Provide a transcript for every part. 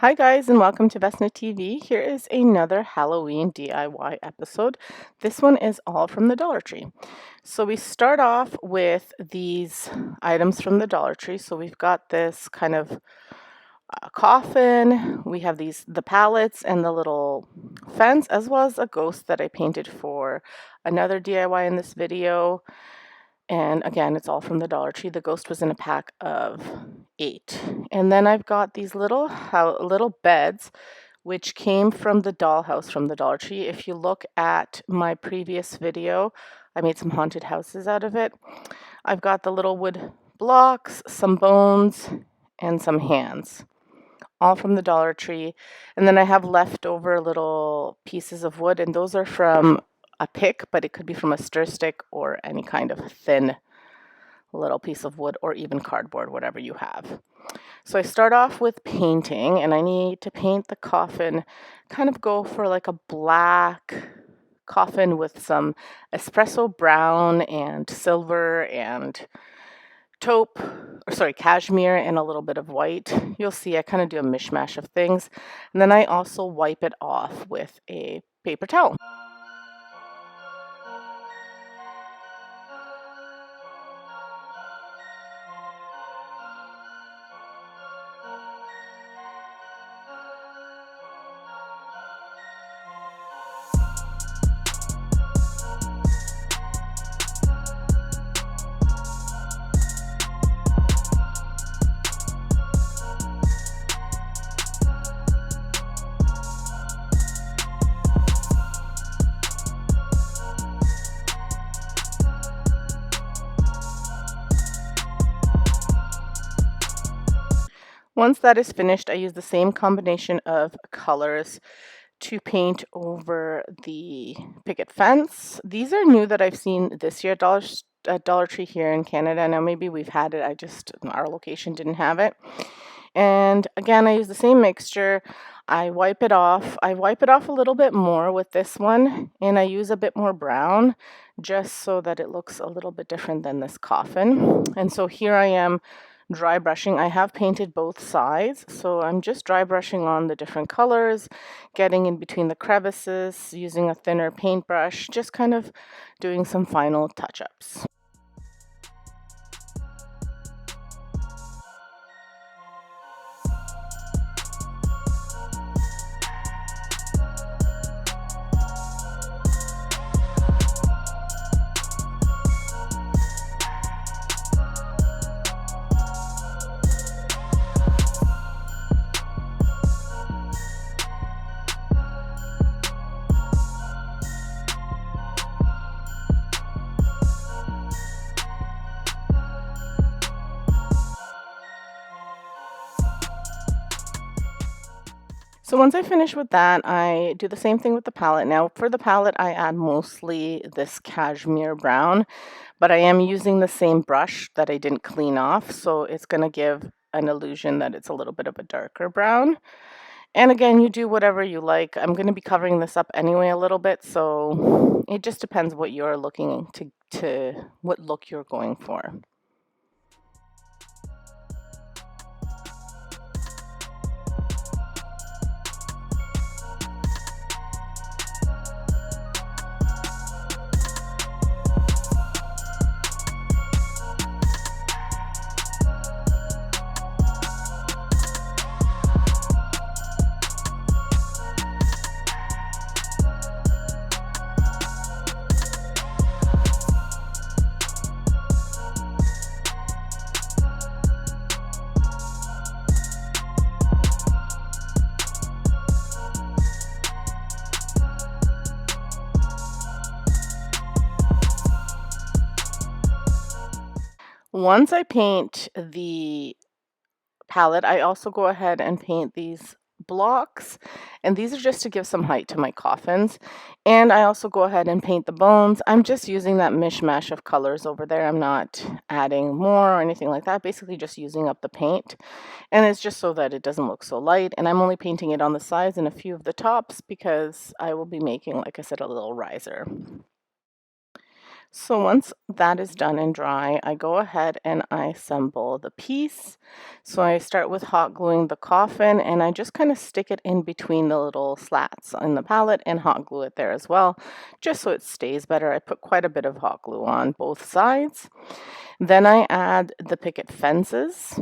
Hi guys and welcome to Vesna TV. Here is another Halloween DIY episode. This one is all from the Dollar Tree. So we start off with these items from the Dollar Tree. So we've got this kind of coffin, we have the pallets and the little fence, as well as a ghost that I painted for another DIY in this video. And again, it's all from the Dollar Tree. The ghost was in a pack of 8. And then I've got these little beds, which came from the dollhouse from the Dollar Tree. If you look at my previous video, I made some haunted houses out of it. I've got the little wood blocks, some bones, and some hands, all from the Dollar Tree. And then I have leftover little pieces of wood, and those are from a pick, but it could be from a stir stick or any kind of thin little piece of wood or even cardboard, whatever you have. So I start off with painting, and I need to paint the coffin, kind of go for like a black coffin with some espresso brown and silver and cashmere and a little bit of white. You'll see I kind of do a mishmash of things. And then I also wipe it off with a paper towel. Once that is finished, I use the same combination of colors to paint over the picket fence. These are new that I've seen this year at Dollar Tree here in Canada. Now maybe we've had it, our location didn't have it. And again, I use the same mixture. I wipe it off. I wipe it off a little bit more with this one, and I use a bit more brown just so that it looks a little bit different than this coffin. And so here I am dry brushing. I have painted both sides, so I'm just dry brushing on the different colors, getting in between the crevices, using a thinner paintbrush, just kind of doing some final touch-ups. So once I finish with that, I do the same thing with the palette. Now for the palette, I add mostly this cashmere brown, but I am using the same brush that I didn't clean off, so it's going to give an illusion that it's a little bit of a darker brown. And again, you do whatever you like. I'm going to be covering this up anyway a little bit, so it just depends what you're looking to what look you're going for. Once I paint the palette, I also go ahead and paint these blocks, and these are just to give some height to my coffins. And I also go ahead and paint the bones. I'm just using that mishmash of colors over there. I'm not adding more or anything like that, basically just using up the paint. And it's just so that it doesn't look so light, and I'm only painting it on the sides and a few of the tops because I will be making, like I said, a little riser. So once that is done and dry, I go ahead and I assemble the piece. So I start with hot gluing the coffin, and I just kind of stick it in between the little slats in the palette and hot glue it there as well, just so it stays better. I put quite a bit of hot glue on both sides. Then I add the picket fences.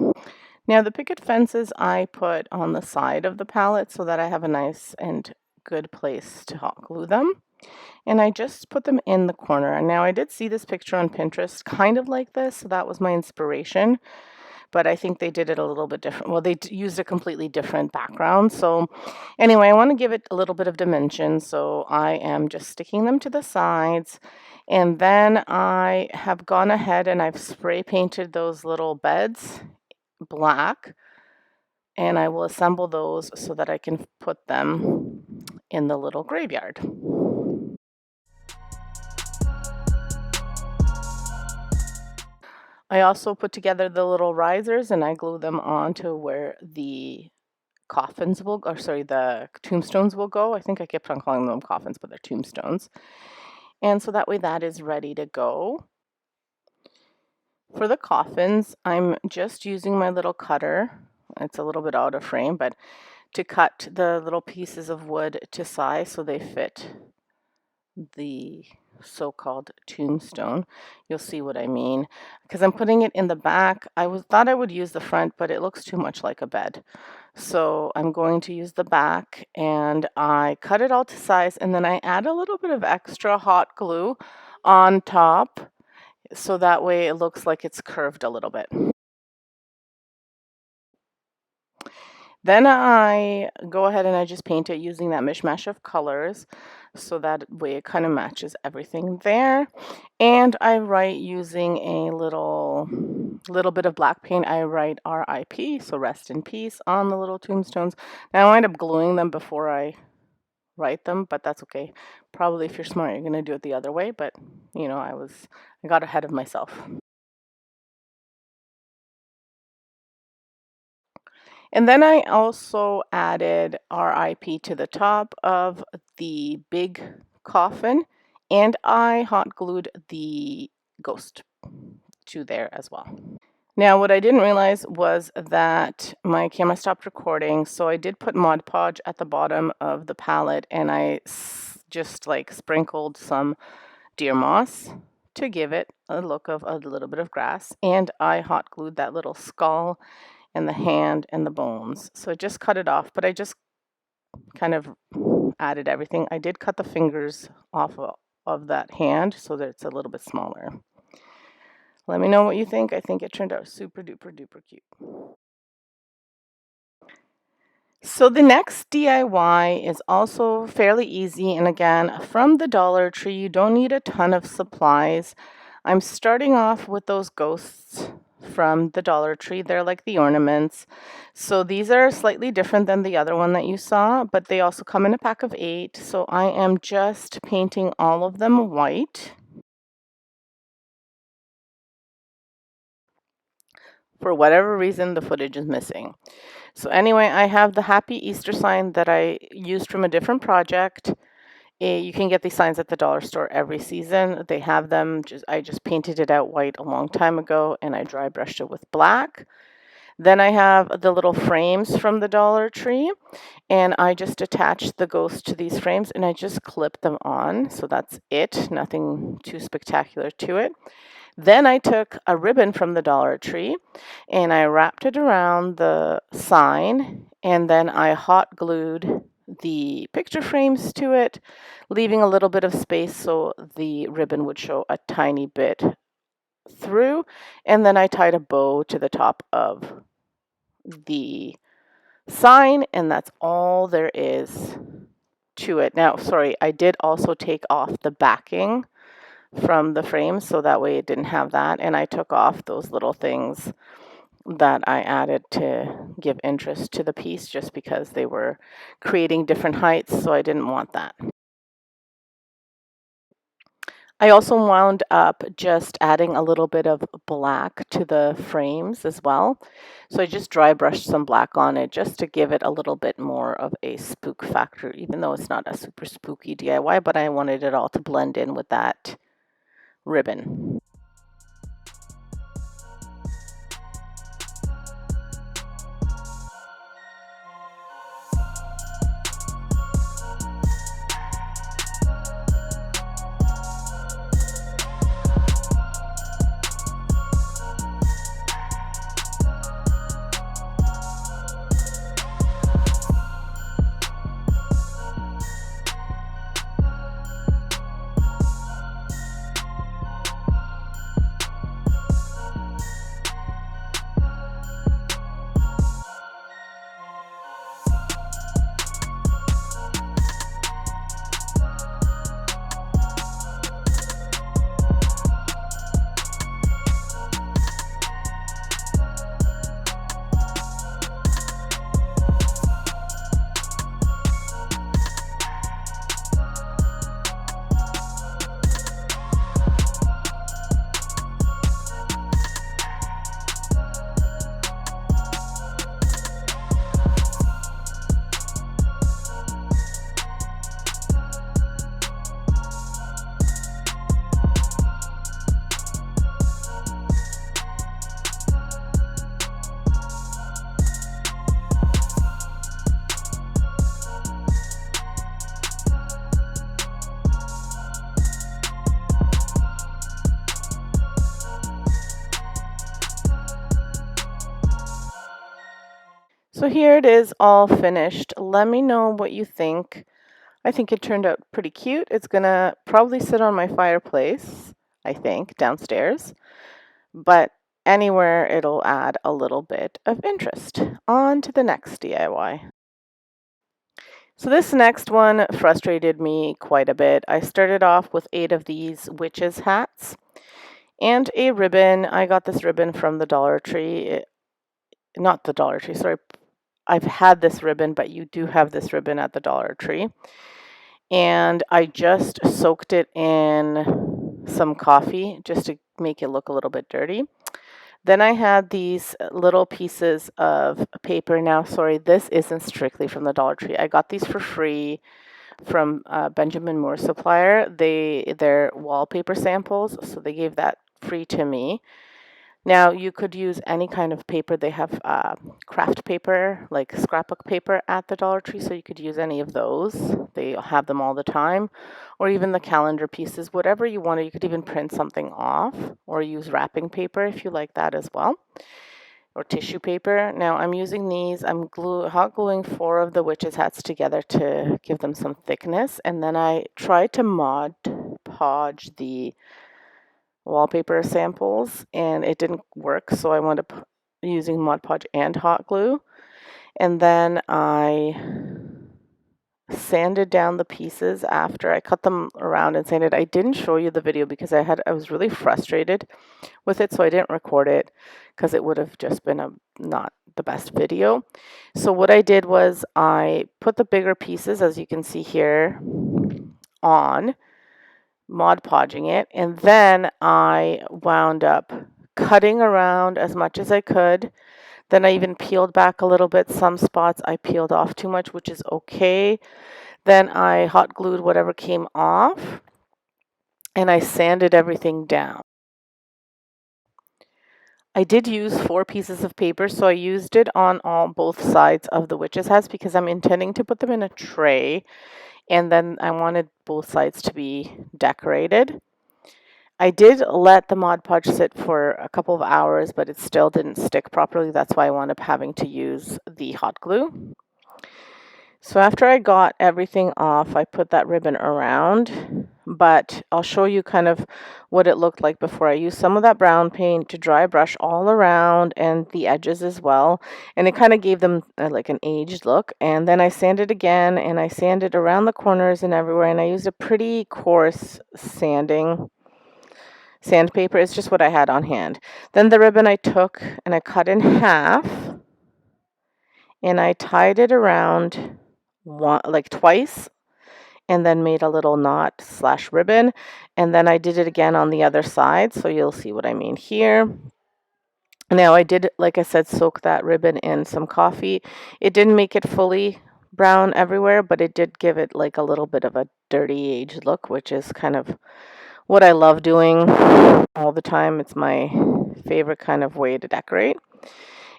Now the picket fences I put on the side of the palette so that I have a nice and good place to hot glue them. And I just put them in the corner. And now I did see this picture on Pinterest kind of like this, so that was my inspiration. But I think they did it a little bit different. Well, they used a completely different background. So anyway, I want to give it a little bit of dimension. So I am just sticking them to the sides. And then I have gone ahead and I've spray painted those little beds black. And I will assemble those so that I can put them in the little graveyard. I also put together the little risers and I glue them onto where the coffins will go, or sorry, the tombstones will go. I think I kept on calling them coffins, but they're tombstones. And so that way that is ready to go. For the coffins, I'm just using my little cutter. It's a little bit out of frame, but to cut the little pieces of wood to size so they fit the so-called tombstone. You'll see what I mean. Because I'm putting it in the back. Thought I would use the front, but it looks too much like a bed. So I'm going to use the back, and I cut it all to size, and then I add a little bit of extra hot glue on top so that way it looks like it's curved a little bit. Then I go ahead and I just paint it using that mishmash of colors so that way it kind of matches everything there. And I write using a little bit of black paint. I write RIP, so rest in peace, on the little tombstones. Now I wind up gluing them before I write them, but that's okay. Probably if you're smart, you're going to do it the other way, but you know, I got ahead of myself. And then I also added RIP to the top of the big coffin, and I hot glued the ghost to there as well. Now, what I didn't realize was that my camera stopped recording, so I did put Mod Podge at the bottom of the palette, and I just like sprinkled some deer moss to give it a look of a little bit of grass, and I hot glued that little skull and the hand and the bones. So I just cut it off, but I just kind of added everything. I did cut the fingers off of that hand so that it's a little bit smaller. Let me know what you think. I think it turned out super duper duper cute. So the next DIY is also fairly easy, and again, from the Dollar Tree. You don't need a ton of supplies. I'm starting off with those ghosts from the Dollar Tree. They're like the ornaments. So these are slightly different than the other one that you saw, but they also come in a pack of 8. So I am just painting all of them white. For whatever reason, the footage is missing. So anyway, I have the Happy Easter sign that I used from a different project. You can get these signs at the dollar store every season. They have them. I just painted it out white a long time ago, and I dry brushed it with black. Then I have the little frames from the Dollar Tree, and I just attached the ghost to these frames, and I just clipped them on. So that's it. Nothing too spectacular to it. Then I took a ribbon from the Dollar Tree and I wrapped it around the sign, and then I hot glued the picture frames to it, leaving a little bit of space so the ribbon would show a tiny bit through, and then I tied a bow to the top of the sign, and that's all there is to it. Now, sorry, I did also take off the backing from the frame so that way it didn't have that, and I took off those little things that I added to give interest to the piece just because they were creating different heights, so I didn't want that. I also wound up just adding a little bit of black to the frames as well. So I just dry brushed some black on it just to give it a little bit more of a spook factor, even though it's not a super spooky DIY, but I wanted it all to blend in with that ribbon. So here it is all finished. Let me know what you think. I think it turned out pretty cute. It's gonna probably sit on my fireplace, I think, downstairs. But anywhere it'll add a little bit of interest. On to the next DIY. So this next one frustrated me quite a bit. I started off with 8 of these witches hats and a ribbon. I got this ribbon from the Dollar Tree. Not the Dollar Tree, sorry. I've had this ribbon, but you do have this ribbon at the Dollar Tree. And I just soaked it in some coffee just to make it look a little bit dirty. Then I had these little pieces of paper. Now, sorry, this isn't strictly from the Dollar Tree. I got these for free from Benjamin Moore Supplier. They're wallpaper samples, so they gave that free to me. Now, you could use any kind of paper. They have craft paper, like scrapbook paper at the Dollar Tree, so you could use any of those. They have them all the time, or even the calendar pieces, whatever you want. You could even print something off or use wrapping paper if you like that as well, or tissue paper. Now, I'm using these. I'm hot gluing 4 of the witches hats together to give them some thickness, and then I tried to Mod Podge the wallpaper samples and it didn't work, so I wound up using Mod Podge and hot glue, and then I sanded down the pieces after I cut them around and sanded. I didn't show you the video because I was really frustrated with it, so I didn't record it because it would have just been not the best video. So what I did was I put the bigger pieces, as you can see here, on Mod Podging it, and then I wound up cutting around as much as I could. Then I even peeled back a little bit. Some spots I peeled off too much, which is okay. Then I hot glued whatever came off, and I sanded everything down. I did use 4 pieces of paper, so I used it on both sides of the witches' hats because I'm intending to put them in a tray, and then I wanted both sides to be decorated. I did let the Mod Podge sit for a couple of hours, but it still didn't stick properly. That's why I wound up having to use the hot glue. So after I got everything off, I put that ribbon around, but I'll show you kind of what it looked like before. I used some of that brown paint to dry brush all around and the edges as well, and it kind of gave them like an aged look. And then I sanded again, and I sanded around the corners and everywhere, and I used a pretty coarse sandpaper. It's just what I had on hand. Then the ribbon I took and I cut in half, and I tied it around twice, and then made a little knot / ribbon, and then I did it again on the other side, so you'll see what I mean here. Now I did, like I said, soak that ribbon in some coffee. It didn't make it fully brown everywhere, but it did give it like a little bit of a dirty aged look, which is kind of what I love doing all the time. It's my favorite kind of way to decorate.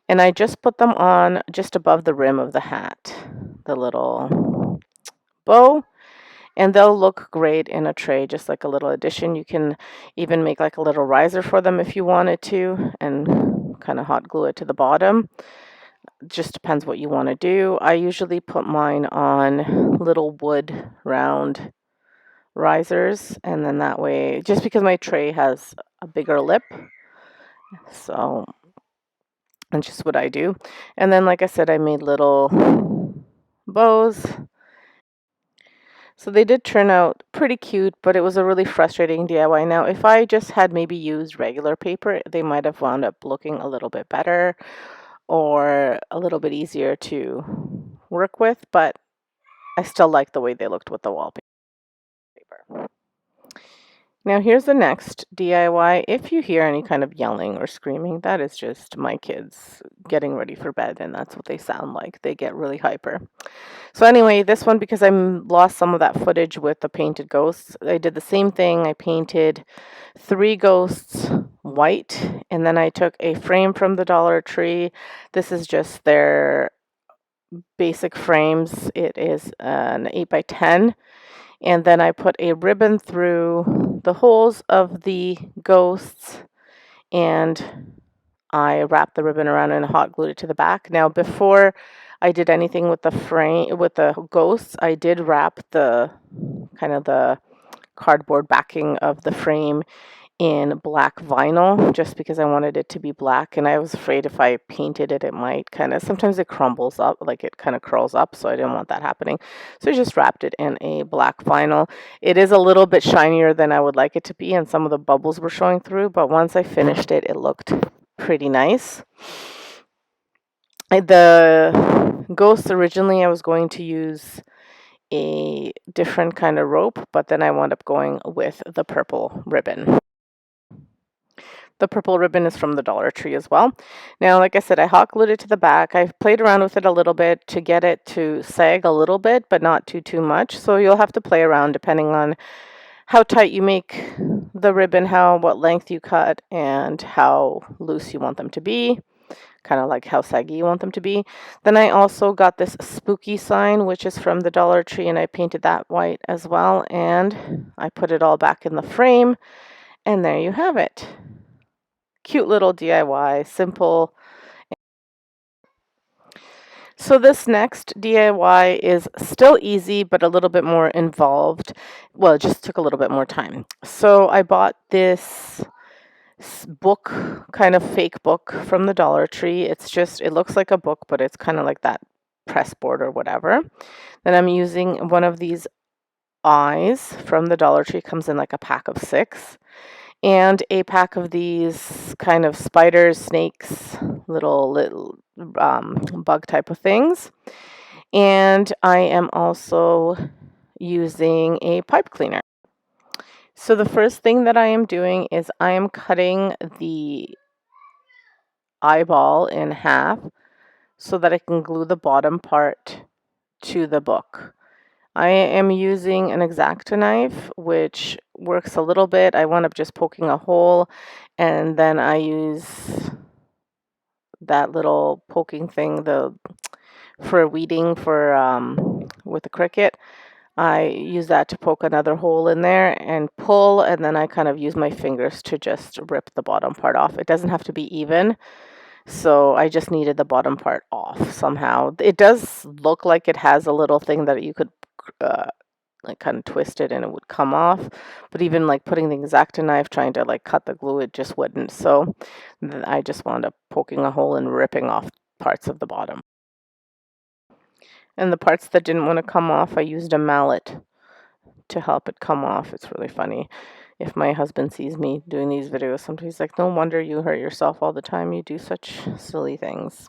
And I just put them on just above the rim of the hat, the little bow, and they'll look great in a tray, just like a little addition. You can even make like a little riser for them if you wanted to, and kind of hot glue it to the bottom. Just depends what you want to do. I usually put mine on little wood round risers, and then that way, just because my tray has a bigger lip, so that's just what I do. And then, like I said, I made little bows. So they did turn out pretty cute, but it was a really frustrating DIY. Now, if I just had maybe used regular paper, they might have wound up looking a little bit better or a little bit easier to work with, but I still like the way they looked with the wallpaper. Now here's the next DIY. If you hear any kind of yelling or screaming, that is just my kids getting ready for bed, and that's what they sound like. They get really hyper. So anyway, this one, because I lost some of that footage with the painted ghosts, I did the same thing. I painted 3 ghosts white, and then I took a frame from the Dollar Tree. This is just their basic frames. It is an 8x10. And then I put a ribbon through the holes of the ghosts, and I wrapped the ribbon around and hot glued it to the back. Now, before I did anything with the frame, with the ghosts, I did wrap the kind of the cardboard backing of the frame in black vinyl, just because I wanted it to be black, and I was afraid if I painted it, it might kind of, sometimes it crumbles up, like it kind of curls up, so I didn't want that happening. So I just wrapped it in a black vinyl. It is a little bit shinier than I would like it to be, and some of the bubbles were showing through, but once I finished it, it looked pretty nice. The ghosts, originally I was going to use a different kind of rope, but then I wound up going with the purple ribbon. The purple ribbon is from the Dollar Tree as well. Now, like I said, I hot glued it to the back. I've played around with it a little bit to get it to sag a little bit, but not too much. So you'll have to play around depending on how tight you make the ribbon, what length you cut, and how loose you want them to be. Kind of like how saggy you want them to be. Then I also got this spooky sign, which is from the Dollar Tree, and I painted that white as well. And I put it all back in the frame, and there you have it. Cute little DIY, simple. So this next DIY is still easy, but a little bit more involved. Well, it just took a little bit more time. So I bought this book, kind of fake book from the Dollar Tree. It looks like a book, but it's kind of like that press board or whatever. Then I'm using one of these eyes from the Dollar Tree. It comes in like a pack of 6. And a pack of these kind of spiders, snakes, little bug type of things. And I am also using a pipe cleaner. So the first thing that I am doing is I am cutting the eyeball in half so that I can glue the bottom part to the book. I am using an X-Acto knife, which works a little bit. I wound up just poking a hole, and then I use that little poking thing for weeding with the Cricut. I use that to poke another hole in there and pull, and then I kind of use my fingers to just rip the bottom part off. It doesn't have to be even, so I just needed the bottom part off somehow. It does look like it has a little thing that you could like kind of twist it and it would come off, but even like putting the X-Acto knife trying to like cut the glue, it just wouldn't. So then I just wound up poking a hole and ripping off parts of the bottom. And the parts that didn't want to come off, I used a mallet to help it come off. It's really funny. If my husband sees me doing these videos, sometimes he's like, no wonder you hurt yourself all the time. You do such silly things.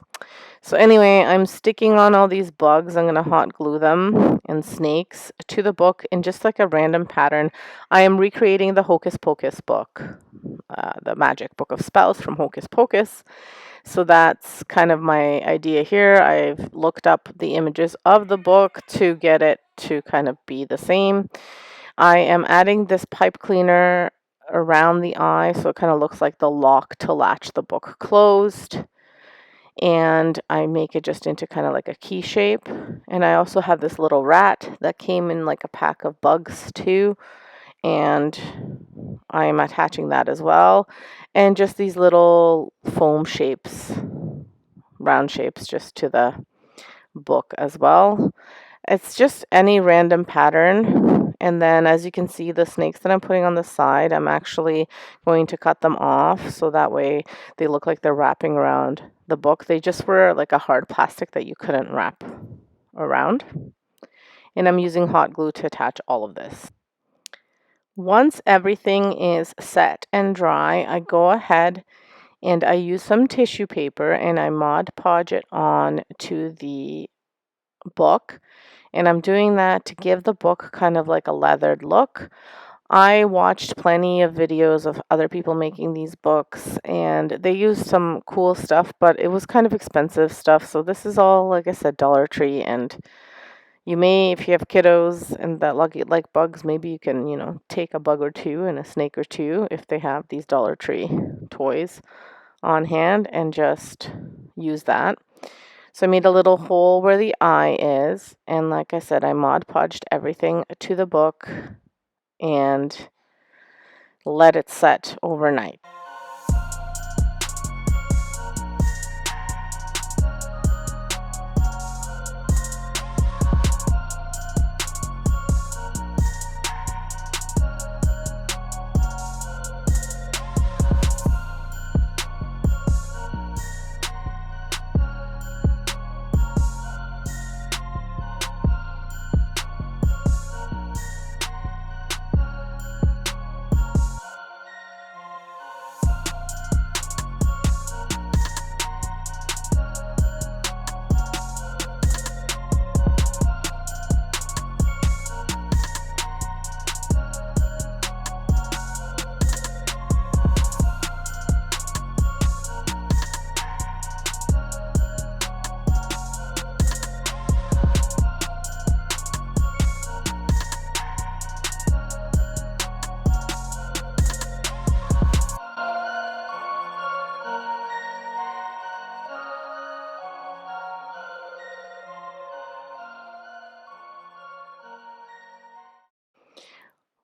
So anyway, I'm sticking on all these bugs. I'm going to hot glue them and snakes to the book in just like a random pattern. I am recreating the Hocus Pocus book, the magic book of spells from Hocus Pocus. So that's kind of my idea here. I've looked up the images of the book to get it to kind of be the same. I am adding this pipe cleaner around the eye so it kind of looks like the lock to latch the book closed. And I make it just into kind of like a key shape. And I also have this little rat that came in like a pack of bugs too. And I'm attaching that as well. And just these little foam shapes, round shapes, just to the book as well. It's just any random pattern. And then as you can see, the snakes that I'm putting on the side, I'm actually going to cut them off so that way they look like they're wrapping around the book. They just were like a hard plastic that you couldn't wrap around. And I'm using hot glue to attach all of this. Once everything is set and dry, I go ahead and I use some tissue paper and I Mod Podge it on to the book. And I'm doing that to give the book kind of like a leathered look. I watched plenty of videos of other people making these books and they used some cool stuff, but it was kind of expensive stuff. So this is all, like I said, Dollar Tree. And you may, if you have kiddos and that like bugs, maybe you can, you know, take a bug or two and a snake or two if they have these Dollar Tree toys on hand and just use that. So I made a little hole where the eye is, and like I said, I Mod Podged everything to the book and let it set overnight.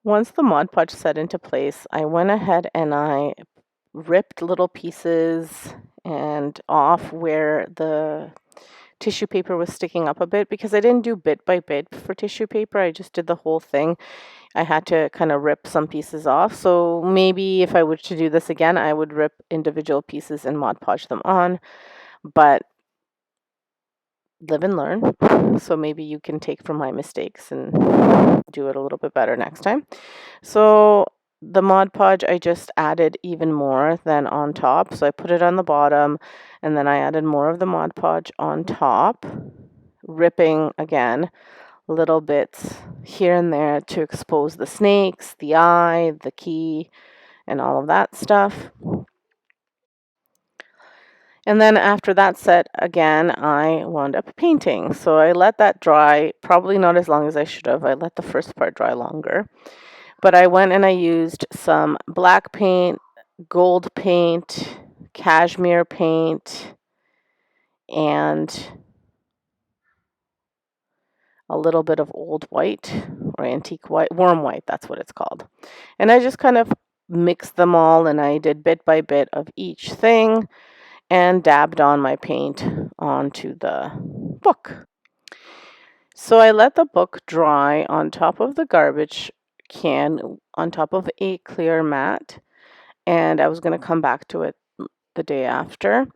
Once the Mod Podge set into place, I went ahead and I ripped little pieces and off where the tissue paper was sticking up a bit because I didn't do bit by bit for tissue paper. I just did the whole thing. I had to kind of rip some pieces off. So maybe if I were to do this again, I would rip individual pieces and Mod Podge them on. But live and learn. So maybe you can take from my mistakes and do it a little bit better next time. So the Mod Podge, I just added even more than on top. So I put it on the bottom and then I added more of the Mod Podge on top, ripping again little bits here and there to expose the snakes, the eye, the key, and all of that stuff. And then after that set, again, I wound up painting. So I let that dry, probably not as long as I should have. I let the first part dry longer. But I went and I used some black paint, gold paint, cashmere paint, and a little bit of old white or antique white, warm white, that's what it's called. And I just kind of mixed them all and I did bit by bit of each thing and dabbed on my paint onto the book. So I let the book dry on top of the garbage can, on top of a clear mat, and I was going to come back to it the day after.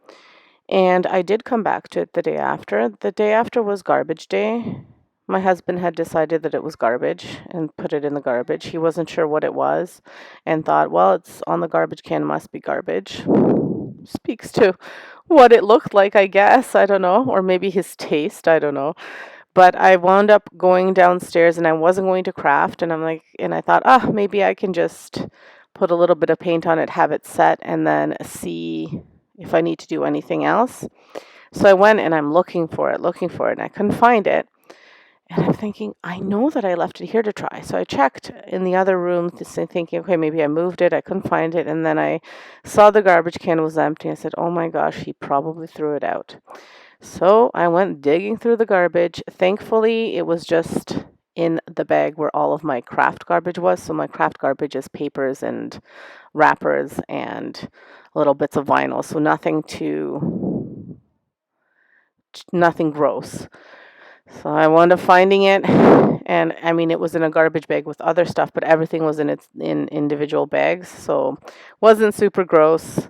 And I did come back to it the day after. The day after was garbage day. My husband had decided that it was garbage and put it in the garbage. He wasn't sure what it was and thought, well, it's on the garbage can, must be garbage. Speaks to what it looked like, I guess. I don't know. Or maybe his taste. I don't know. But I wound up going downstairs and I wasn't going to craft. And I thought, maybe I can just put a little bit of paint on it, have it set, and then see if I need to do anything else. So I went and I'm looking for it, and I couldn't find it. And I'm thinking, I know that I left it here to try. So I checked in the other room thinking, okay, maybe I moved it. I couldn't find it. And then I saw the garbage can was empty. I said, oh my gosh, he probably threw it out. So I went digging through the garbage. Thankfully, it was just in the bag where all of my craft garbage was. So my craft garbage is papers and wrappers and little bits of vinyl. So nothing gross. So I wound up finding it, and I mean it was in a garbage bag with other stuff, but everything was in individual bags, so wasn't super gross.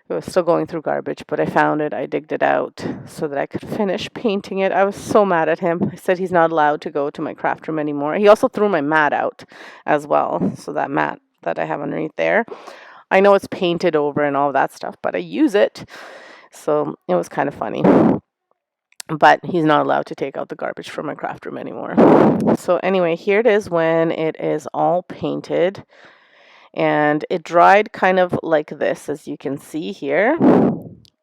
It was still going through garbage, but I found it. I digged it out so that I could finish painting it. I was so mad at him. I said he's not allowed to go to my craft room anymore. He also threw my mat out as well, so that mat that I have underneath there. I know it's painted over and all that stuff, but I use it, so it was kind of funny. But he's not allowed to take out the garbage from my craft room anymore. So anyway, here it is when it is all painted, and it dried kind of like this, as you can see here.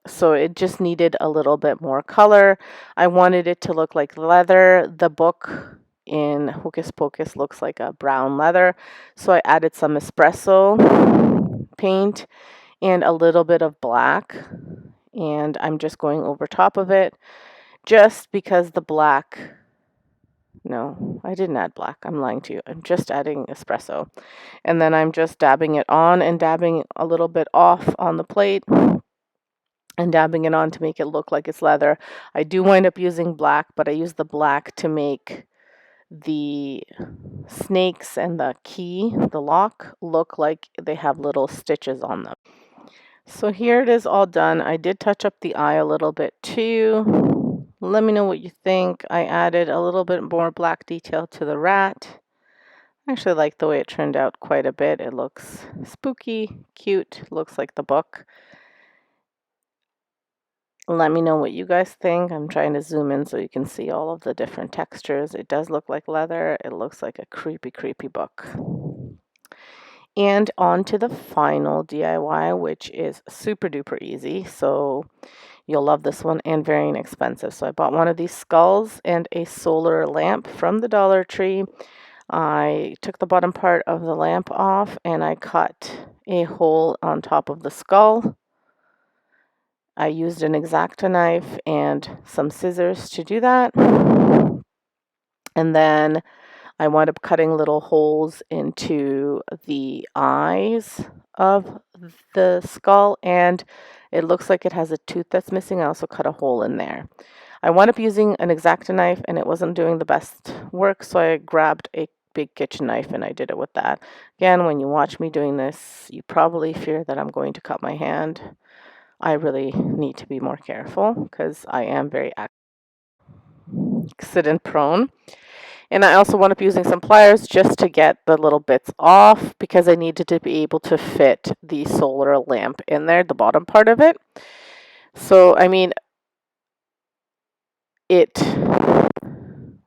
So it just needed a little bit more color. I wanted it to look like leather. The book in Hocus Pocus looks like a brown leather, so I added some espresso paint and a little bit of black, and I'm just going over top of it. Just because the black, no, I didn't add black. I'm lying to you. I'm just adding espresso. And then I'm just dabbing it on and dabbing a little bit off on the plate and dabbing it on to make it look like it's leather. I do wind up using black, but I use the black to make the snakes and the key, the lock, look like they have little stitches on them. So here it is all done. I did touch up the eye a little bit too. Let me know what you think. I added a little bit more black detail to the rat. I actually like the way it turned out quite a bit. It looks spooky, cute, looks like the book. Let me know what you guys think. I'm trying to zoom in so you can see all of the different textures. It does look like leather. It looks like a creepy, creepy book. And on to the final DIY, which is super duper easy. So you'll love this one and very inexpensive. So I bought one of these skulls and a solar lamp from the Dollar Tree. I took the bottom part of the lamp off and I cut a hole on top of the skull. I used an X-Acto knife and some scissors to do that. And then I wound up cutting little holes into the eyes of the skull, and it looks like it has a tooth that's missing. I also cut a hole in there. I wound up using an X-Acto knife, and it wasn't doing the best work, so I grabbed a big kitchen knife and I did it with that. Again, when you watch me doing this, you probably fear that I'm going to cut my hand. I really need to be more careful because I am very accident prone. And I also wound up using some pliers just to get the little bits off because I needed to be able to fit the solar lamp in there, the bottom part of it. So, I mean, it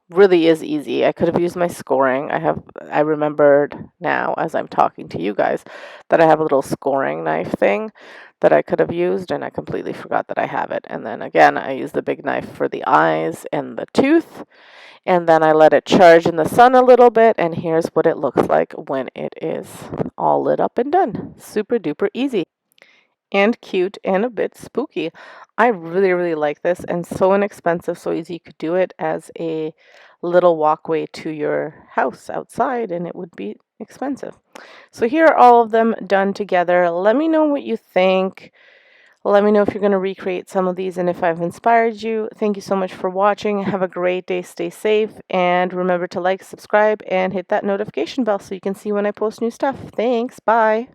really is easy. I could have used my scoring. I remembered now as I'm talking to you guys that I have a little scoring knife thing that I could have used, and I completely forgot that I have it. And then again, I used the big knife for the eyes and the tooth. And then I let it charge in the sun a little bit, and here's what it looks like when it is all lit up and done. Super duper easy and cute and a bit spooky. I really, really like this, and so inexpensive, so easy. You could do it as a little walkway to your house outside, and it would be expensive. So here are all of them done together. Let me know what you think. Let me know if you're going to recreate some of these and if I've inspired you. Thank you so much for watching. Have a great day. Stay safe. And remember to like, subscribe, and hit that notification bell so you can see when I post new stuff. Thanks. Bye.